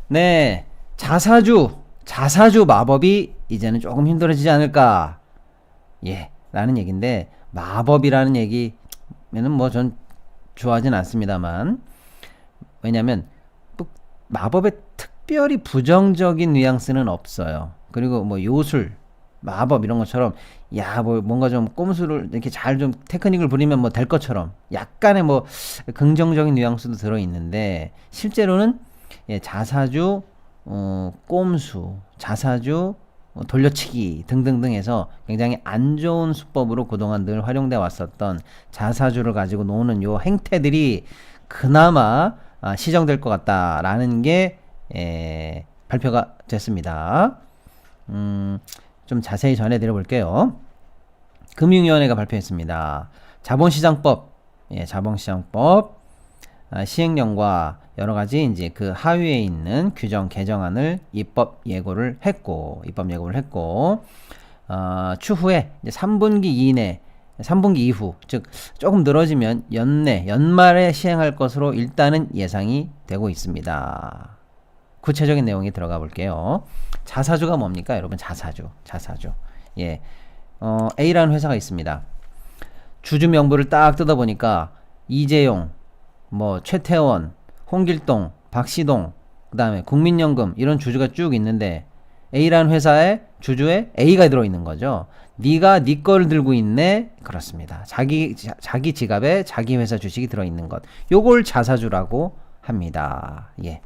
네, 자사주 마법이 이제는 조금 힘들어지지 않을까. 예, 라는 얘기인데, 마법이라는 얘기는 뭐 전 좋아하진 않습니다만, 왜냐면, 뭐 마법에 특별히 부정적인 뉘앙스는 없어요. 그리고 뭐 요술, 마법 이런 것처럼, 야, 뭐 뭔가 좀 꼼수를 이렇게 잘 좀 테크닉을 부리면 뭐 될 것처럼, 약간의 뭐 긍정적인 뉘앙스도 들어있는데, 실제로는 예, 자사주, 꼼수, 자사주, 돌려치기 등등등 해서 굉장히 안 좋은 수법으로 그동안 늘 활용돼 왔었던 자사주를 가지고 노는 요 행태들이 그나마 시정될 것 같다라는 게 발표가 됐습니다. 좀 자세히 전해드려 볼게요. 금융위원회가 발표했습니다. 자본시장법, 예, 자본시장법 시행령과 여러 가지 이제 그 하위에 있는 규정 개정안을 입법 예고를 했고, 추후에 이제 3분기 이내, 3분기 이후, 즉 조금 늘어지면 연말에 시행할 것으로 일단은 예상이 되고 있습니다. 구체적인 내용이 들어가 볼게요. 자사주가 뭡니까, 여러분? 자사주. 예, A라는 회사가 있습니다. 주주 명부를 딱 뜯어보니까 이재용, 뭐 최태원, 홍길동, 박시동, 그 다음에 국민연금 이런 주주가 쭉 있는데 A라는 회사의 주주에 A가 들어있는 거죠. 네가 네 거를 들고 있네. 그렇습니다. 자기 지갑에 자기 회사 주식이 들어있는 것. 요걸 자사주라고 합니다. 예.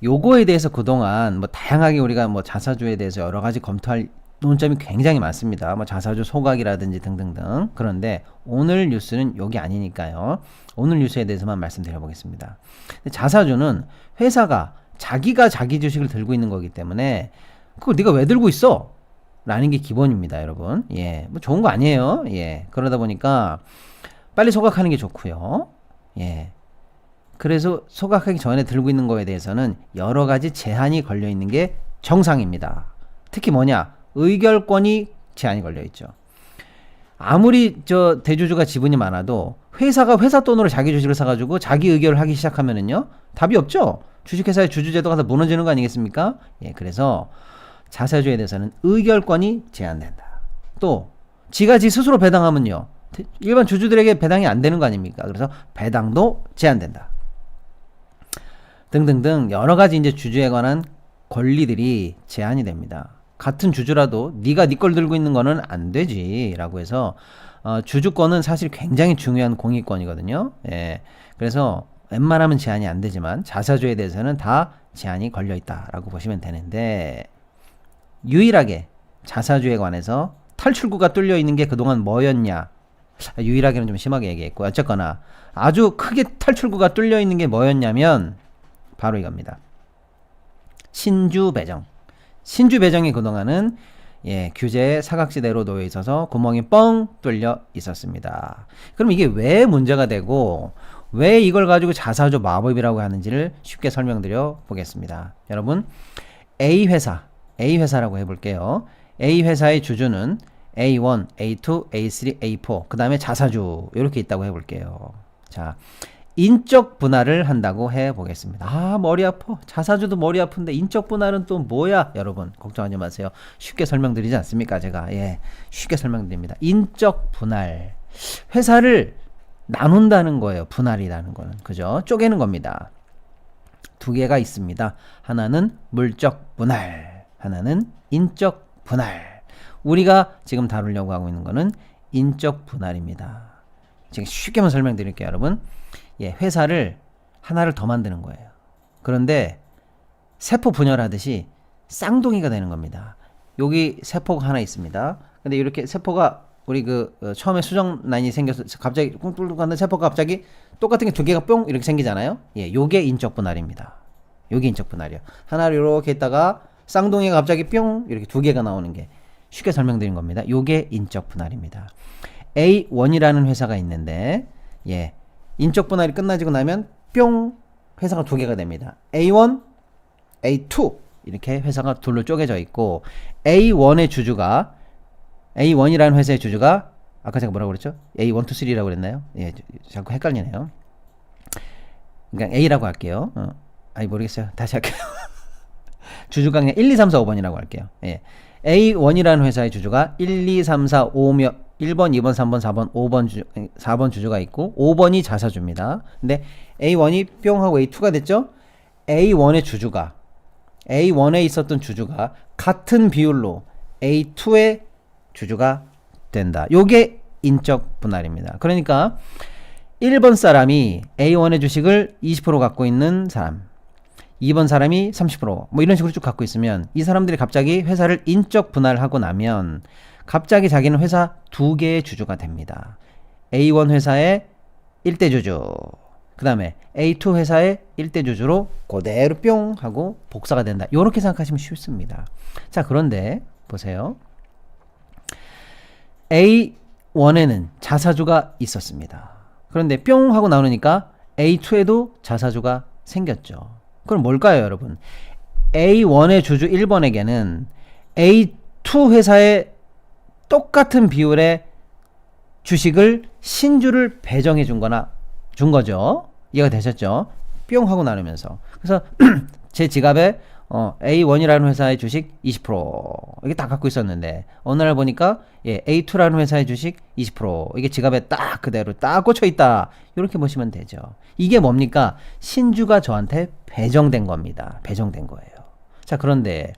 요거에 대해서 그동안 뭐 다양하게 우리가 뭐 자사주에 대해서 여러 가지 검토할 논점이 굉장히 많습니다. 뭐 자사주 소각이라든지 등등등. 그런데 오늘 뉴스는 요게 아니니까요. 오늘 뉴스에 대해서만 말씀드려 보겠습니다. 자사주는 회사가 자기가 자기 주식을 들고 있는 거기 때문에 그걸 네가 왜 들고 있어? 라는 게 기본입니다, 여러분. 예. 뭐 좋은 거 아니에요. 예. 그러다 보니까 빨리 소각하는 게 좋고요. 예. 그래서 소각하기 전에 들고 있는 거에 대해서는 여러 가지 제한이 걸려 있는 게 정상입니다. 특히 뭐냐? 의결권이 제한이 걸려 있죠. 아무리 저 대주주가 지분이 많아도 회사가 회사 돈으로 자기 주식을 사가지고 자기 의결을 하기 시작하면은요, 답이 없죠. 주식회사의 주주제도가 다 무너지는 거 아니겠습니까? 예, 그래서 자사주에 대해서는 의결권이 제한된다. 또 지가 지 스스로 배당하면요, 일반 주주들에게 배당이 안 되는 거 아닙니까? 그래서 배당도 제한된다. 등등등 여러 가지 이제 주주에 관한 권리들이 제한이 됩니다. 같은 주주라도 네가 네 걸 들고 있는 거는 안 되지라고 해서 주주권은 사실 굉장히 중요한 공익권이거든요. 예, 그래서 웬만하면 제한이 안 되지만 자사주에 대해서는 다 제한이 걸려 있다라고 보시면 되는데, 유일하게 자사주에 관해서 탈출구가 뚫려 있는 게 그동안 뭐였냐? 유일하게는 좀 심하게 얘기했고, 어쨌거나 아주 크게 탈출구가 뚫려 있는 게 뭐였냐면 바로 이겁니다. 신주 배정이 그동안은 예, 규제의 사각지대로 놓여 있어서 구멍이 뻥 뚫려 있었습니다. 그럼 이게 왜 문제가 되고 왜 이걸 가지고 자사주 마법이라고 하는지를 쉽게 설명드려 보겠습니다. 여러분, A회사라고 해볼게요. A회사의 주주는 A1, A2, A3, A4, 그 다음에 자사주 이렇게 있다고 해볼게요. 자, 인적 분할을 한다고 해보겠습니다. 아, 머리 아파. 자사주도 머리 아픈데 인적 분할은 또 뭐야? 여러분 걱정하지 마세요. 쉽게 설명드리지 않습니까? 제가 예, 쉽게 설명드립니다. 인적 분할, 회사를 나눈다는 거예요. 분할이라는 거는, 그죠? 쪼개는 겁니다. 두 개가 있습니다. 하나는 물적 분할, 하나는 인적 분할. 우리가 지금 다루려고 하고 있는 거는 인적 분할입니다. 제가 쉽게만 설명드릴게요, 여러분. 예, 회사를 하나를 더 만드는 거예요. 그런데 세포 분열하듯이 쌍둥이가 되는 겁니다. 여기 세포가 하나 있습니다. 근데 이렇게 세포가 우리 처음에 수정 라인이 생겨서 갑자기 꿀꿀 가는 세포가 갑자기 똑같은 게 두 개가 뿅 이렇게 생기잖아요. 예, 요게 인적 분할입니다. 요게 인적 분할이요. 하나를 이렇게 했다가 쌍둥이가 갑자기 뿅 이렇게 두 개가 나오는 게 쉽게 설명드린 겁니다. 요게 인적 분할입니다. A1이라는 회사가 있는데, 예, 인적 분할이 끝나지고 나면 뿅 회사가 두 개가 됩니다. A1, A2 이렇게 회사가 둘로 쪼개져 있고, A1의 주주가, A1이라는 회사의 주주가 아까 제가 뭐라고 그랬죠? A1, 2, 3라고 그랬나요? 예, 자꾸 헷갈리네요. 그러니까 A라고 할게요. 아니 모르겠어요. 다시 할게요. 주주가 그냥 1, 2, 3, 4, 5번이라고 할게요. 예. A1이라는 회사의 주주가 1, 2, 3, 4, 5며 1번, 2번, 3번, 4번, 4번 주주가 있고 5번이 자사주입니다. 근데 A1이 뿅 하고 A2가 됐죠? A1의 주주가 A1에 있었던 주주가 같은 비율로 A2의 주주가 된다. 요게 인적 분할입니다. 그러니까 1번 사람이 A1의 주식을 20% 갖고 있는 사람, 2번 사람이 30%, 뭐 이런 식으로 쭉 갖고 있으면 이 사람들이 갑자기 회사를 인적 분할하고 나면 갑자기 자기는 회사 두 개의 주주가 됩니다. A1 회사의 1대 주주, 그 다음에 A2 회사의 1대 주주로 그대로 뿅 하고 복사가 된다. 이렇게 생각하시면 쉽습니다. 자, 그런데 보세요. A1에는 자사주가 있었습니다. 그런데 뿅 하고 나오니까 A2에도 자사주가 생겼죠. 그럼 뭘까요, 여러분? A1의 주주 1번에게는 A2 회사의 똑같은 비율의 주식을 신주를 배정해 준 거죠. 이해가 되셨죠? 뿅 하고 나누면서. 그래서 제 지갑에 A1이라는 회사의 주식 20% 이게 딱 갖고 있었는데 어느 날 보니까 A2라는 회사의 주식 20% 이게 지갑에 딱 그대로 딱 꽂혀 있다. 이렇게 보시면 되죠. 이게 뭡니까? 신주가 저한테 배정된 겁니다. 배정된 거예요. 자, 그런데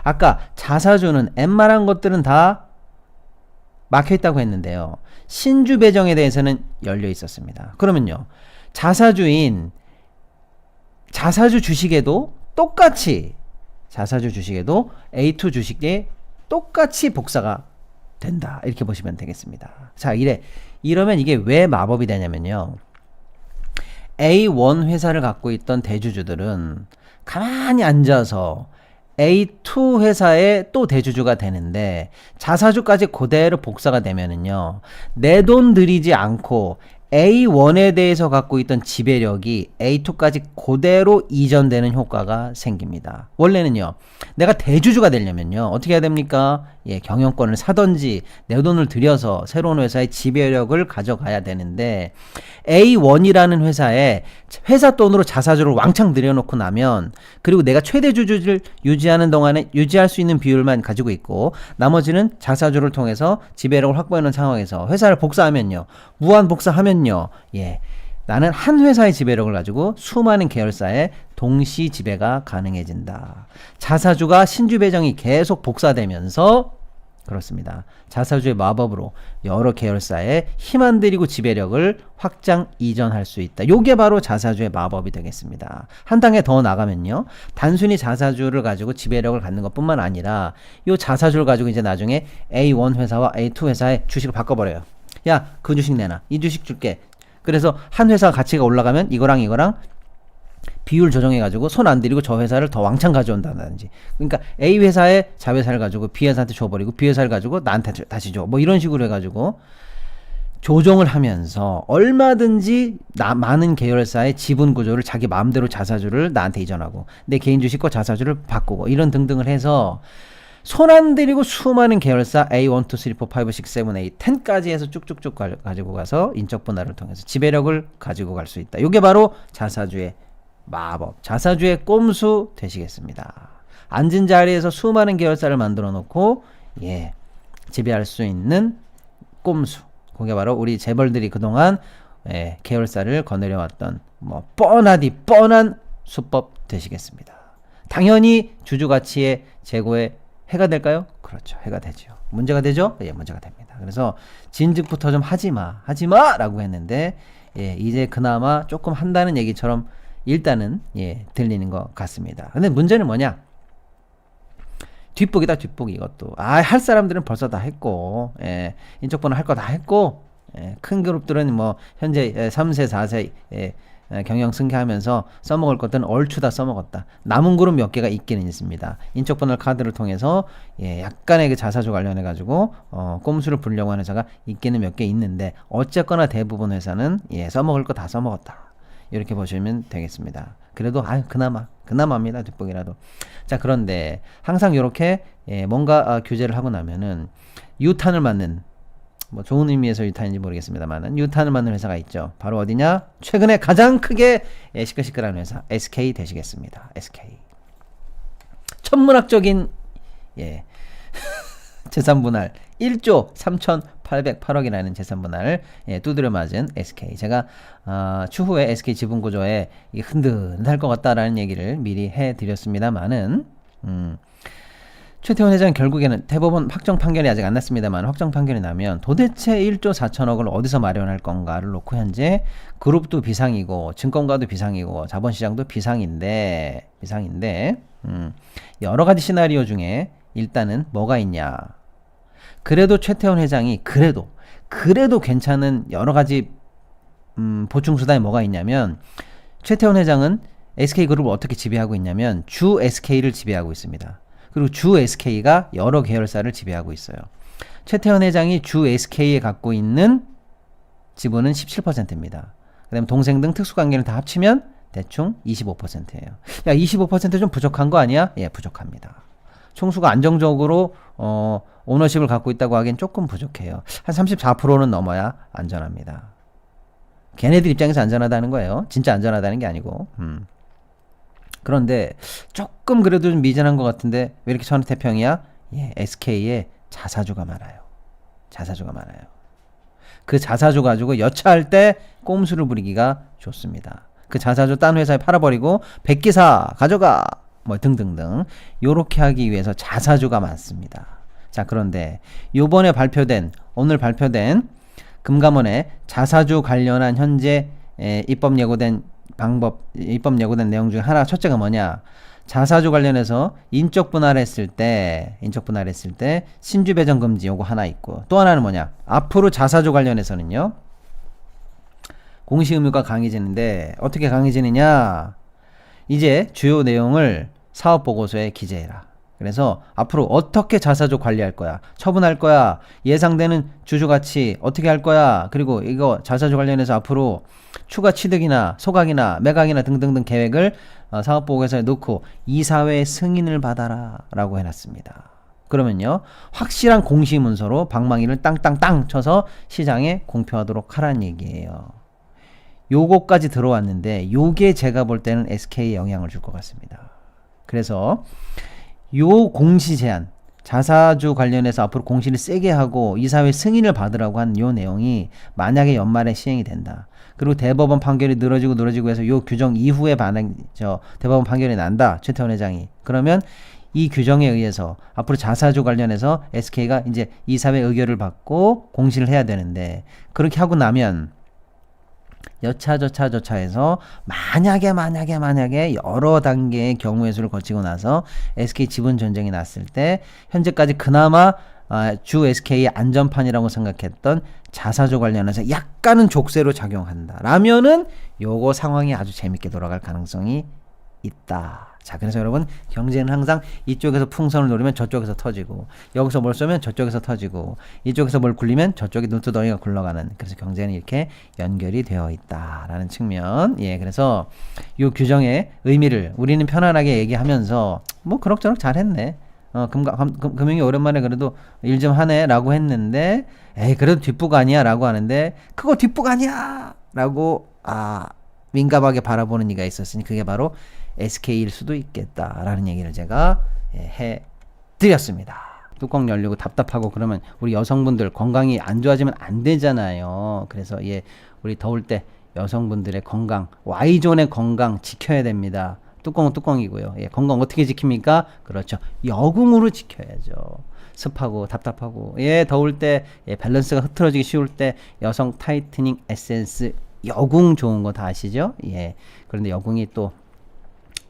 아까 자사주는 웬만한 것들은 다 막혀 있다고 했는데요. 신주 배정에 대해서는 열려 있었습니다. 그러면요. 자사주 주식에도 똑같이 자사주 주식에도 A2 주식에 똑같이 복사가 된다. 이렇게 보시면 되겠습니다. 자, 이러면 이게 왜 마법이 되냐면요. A1 회사를 갖고 있던 대주주들은 가만히 앉아서 A2 회사의 또 대주주가 되는데 자사주까지 그대로 복사가 되면은요. 내 돈 들이지 않고 A1에 대해서 갖고 있던 지배력이 A2까지 그대로 이전되는 효과가 생깁니다. 원래는요, 내가 대주주가 되려면요, 어떻게 해야 됩니까? 경영권을 사든지 내 돈을 들여서 새로운 회사의 지배력을 가져가야 되는데, A1이라는 회사에 회사 돈으로 자사주를 왕창 들여놓고 나면, 그리고 내가 최대 주주를 유지하는 동안에 유지할 수 있는 비율만 가지고 있고, 나머지는 자사주를 통해서 지배력을 확보하는 상황에서 회사를 복사하면요, 무한 복사하면 나는 한 회사의 지배력을 가지고 수많은 계열사의 동시 지배가 가능해진다. 자사주가 신주 배정이 계속 복사되면서 그렇습니다. 자사주의 마법으로 여러 계열사에 힘 안 들이고 지배력을 확장 이전할 수 있다. 요게 바로 자사주의 마법이 되겠습니다. 한 단계 더 나가면요. 단순히 자사주를 가지고 지배력을 갖는 것뿐만 아니라 요 자사주를 가지고 이제 나중에 A1 회사와 A2 회사의 주식을 바꿔버려요. 야, 그 주식 내놔. 이 주식 줄게. 그래서 한 회사 가치가 올라가면 이거랑 비율 조정해가지고 손 안 들이고 저 회사를 더 왕창 가져온다든지. 그러니까 A 회사의 자회사를 가지고 B 회사한테 줘버리고 B 회사를 가지고 나한테 다시 줘. 뭐 이런 식으로 해가지고 조정을 하면서 얼마든지 많은 계열사의 지분 구조를 자기 마음대로 자사주를 나한테 이전하고 내 개인 주식과 자사주를 바꾸고 이런 등등을 해서 손 안 들이고 수많은 계열사 A1, 2, 3, 4, 5, 6, 7, 8, 10까지 해서 쭉쭉쭉 가지고 가서 인적 분할을 통해서 지배력을 가지고 갈 수 있다. 이게 바로 자사주의 마법, 자사주의 꼼수 되시겠습니다. 앉은 자리에서 수많은 계열사를 만들어 놓고 지배할 수 있는 꼼수. 그게 바로 우리 재벌들이 그동안 계열사를 거느려왔던 뻔한 수법 되시겠습니다. 당연히 주주가치의 제고에 해가 될까요? 그렇죠. 해가 되죠. 문제가 되죠? 문제가 됩니다. 그래서 진즉부터 좀 하지마 라고 했는데 이제 그나마 조금 한다는 얘기처럼 일단은 들리는 것 같습니다. 근데 문제는 뭐냐? 뒷북이다, 뒷북. 이것도 할 사람들은 벌써 다 했고 인적분할 할 거 다 했고 큰 그룹들은 뭐 현재 3세 4세 경영 승계하면서 써먹을 것들은 얼추 다 써먹었다. 남은 그룹 몇 개가 있기는 있습니다. 인적분할 카드를 통해서 약간의 그 자사주 관련해 가지고 꼼수를 부르려고 하는 회사가 있기는 몇 개 있는데 어쨌거나 대부분 회사는 써먹을 거 다 써먹었다. 이렇게 보시면 되겠습니다. 그래도 그나마입니다. 뒷북이라도. 자, 그런데 항상 이렇게 뭔가 규제를 하고 나면은 유탄을 맞는 뭐 좋은 의미에서 유탄인지 모르겠습니다만은 유탄을 만드는 회사가 있죠. 바로 어디냐? 최근에 가장 크게 시끌시끌한 회사 SK 되시겠습니다. SK. 천문학적인 재산 분할 1조 3,808억이라는 재산 분할을 두드려 맞은 SK. 제가 추후에 SK 지분 구조에 흔들흔들 것 같다라는 얘기를 미리 해드렸습니다만은 최태원 회장 결국에는 대법원 확정 판결이 아직 안 났습니다만 확정 판결이 나면 도대체 1조 4천억을 어디서 마련할 건가를 놓고 현재 그룹도 비상이고 증권가도 비상이고 자본시장도 비상인데 여러 가지 시나리오 중에 일단은 뭐가 있냐. 그래도 최태원 회장이 그래도 괜찮은 여러 가지 보충수단이 뭐가 있냐면 최태원 회장은 SK그룹을 어떻게 지배하고 있냐면 주 SK를 지배하고 있습니다. 그리고 주 SK가 여러 계열사를 지배하고 있어요. 최태원 회장이 주 SK에 갖고 있는 지분은 17%입니다. 그 다음에 동생 등 특수관계를 다 합치면 대충 25%예요. 야, 25% 좀 부족한 거 아니야? 예, 부족합니다. 총수가 안정적으로 오너십을 갖고 있다고 하기엔 조금 부족해요. 한 34%는 넘어야 안전합니다. 걔네들 입장에서 안전하다는 거예요. 진짜 안전하다는 게 아니고. 그런데 조금 그래도 좀 미진한 것 같은데 왜 이렇게 천하태평이야? 예, SK에 자사주가 많아요. 그 자사주 가지고 여차할 때 꼼수를 부리기가 좋습니다. 그 자사주 딴 회사에 팔아버리고 백기사 가져가 뭐 등등등 요렇게 하기 위해서 자사주가 많습니다. 자, 그런데 오늘 발표된 금감원의 자사주 관련한 현재 입법 예고된 내용 중에 하나 첫째가 뭐냐? 자사주 관련해서 인적 분할했을 때 신주 배정 금지 요거 하나 있고 또 하나는 뭐냐? 앞으로 자사주 관련해서는요. 공시 의무가 강해지는데 어떻게 강해지느냐? 이제 주요 내용을 사업 보고서에 기재해라. 그래서 앞으로 어떻게 자사주 관리할 거야? 처분할 거야? 예상되는 주주 가치 어떻게 할 거야? 그리고 이거 자사주 관련해서 앞으로 추가 취득이나 소각이나 매각이나 등등등 계획을 사업 보고서에 놓고 이사회 승인을 받아라 라고 해놨습니다. 그러면요, 확실한 공시 문서로 방망이를 땅땅땅 쳐서 시장에 공표하도록 하라는 얘기예요. 요거까지 들어왔는데 요게 제가 볼 때는 SK에 영향을 줄 것 같습니다. 그래서 요 공시 제한, 자사주 관련해서 앞으로 공시를 세게 하고 이사회 승인을 받으라고 한 요 내용이 만약에 연말에 시행이 된다. 그리고 대법원 판결이 늘어지고 해서 요 규정 이후에 대법원 판결이 난다. 최태원 회장이. 그러면 이 규정에 의해서 앞으로 자사주 관련해서 SK가 이제 이사회 의결을 받고 공시를 해야 되는데 그렇게 하고 나면 여차저차 해서 만약에 여러 단계의 경우의 수를 거치고 나서 SK 지분 전쟁이 났을 때 현재까지 그나마 주 SK의 안전판이라고 생각했던 자사주 관련해서 약간은 족쇄로 작용한다 라면은 요거 상황이 아주 재밌게 돌아갈 가능성이 있다. 자, 그래서 여러분 경제는 항상 이쪽에서 풍선을 노리면 저쪽에서 터지고 여기서 뭘 쏘면 저쪽에서 터지고 이쪽에서 뭘 굴리면 저쪽에 눈두덩이가 굴러가는, 그래서 경제는 이렇게 연결이 되어 있다라는 측면. 예, 그래서 이 규정의 의미를 우리는 편안하게 얘기하면서 뭐 그럭저럭 잘했네. 금융이 오랜만에 그래도 일 좀 하네 라고 했는데 에이 그래도 뒷북 아니야 라고 하는데 그거 뒷북 아니야 라고 민감하게 바라보는 이가 있었으니 그게 바로 SK일 수도 있겠다라는 얘기를 제가 해드렸습니다. 뚜껑 열리고 답답하고 그러면 우리 여성분들 건강이 안 좋아지면 안 되잖아요. 그래서 우리 더울 때 여성분들의 건강, Y존의 건강 지켜야 됩니다. 뚜껑은 뚜껑이고요. 건강 어떻게 지킵니까? 그렇죠. 여궁으로 지켜야죠. 습하고 답답하고 더울 때 밸런스가 흐트러지기 쉬울 때 여성 타이트닝 에센스 여궁 좋은 거 다 아시죠? 그런데 여궁이 또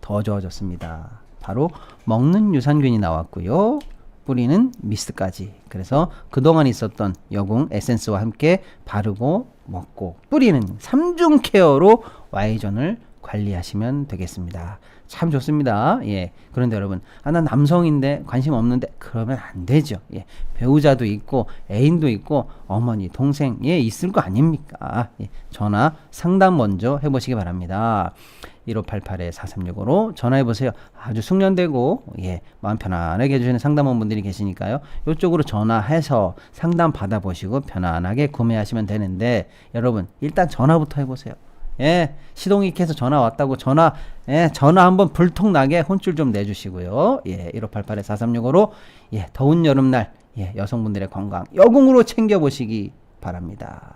더 좋아졌습니다. 바로 먹는 유산균이 나왔고요. 뿌리는 미스트까지. 그래서 그동안 있었던 여궁 에센스와 함께 바르고 먹고 뿌리는 3중 케어로 Y존을 관리하시면 되겠습니다. 참 좋습니다. 그런데 여러분, 난 남성인데 관심 없는데 그러면 안 되죠. 배우자도 있고 애인도 있고 어머니, 동생 있을 거 아닙니까? 전화 상담 먼저 해보시기 바랍니다. 1588-4365로 전화해 보세요. 아주 숙련되고 예, 마음 편안하게 해주시는 상담원분들이 계시니까요. 이쪽으로 전화해서 상담 받아보시고 편안하게 구매하시면 되는데 여러분 일단 전화부터 해보세요. 예, 시동이 켜서 전화 왔다고 전화 한번 불통나게 혼쭐 좀 내주시고요. 예, 1588-4365로 예, 더운 여름날 예, 여성분들의 건강 여궁으로 챙겨보시기 바랍니다.